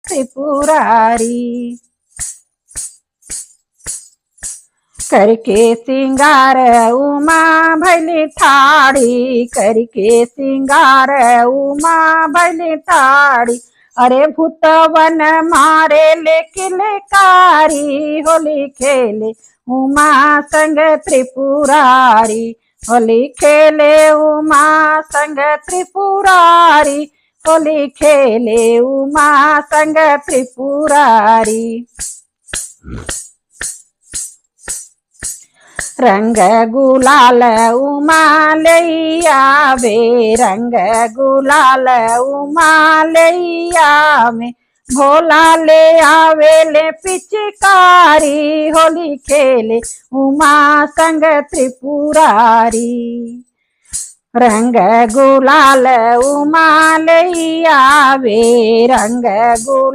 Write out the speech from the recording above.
त्रिपुरारी। करके सिंगार उमा भैली ठाड़ी, करके सिंगार उमा भैली ठाड़ी। अरे भूतवन मारे ले किलकारी, होली खेले उमा संग त्रिपुरारी, होली खेले उमा संग त्रिपुरारी, होली खेले उमा संग त्रिपुरारी। रंग गुलाल उमा लैया वे, रंग गुलाल उमा लैया में, भोला ले आवे ले पिचकारी, होली खेले उमा संग त्रिपुरारी। रंग गुलाल उमा लैया वे, रंग गुलाल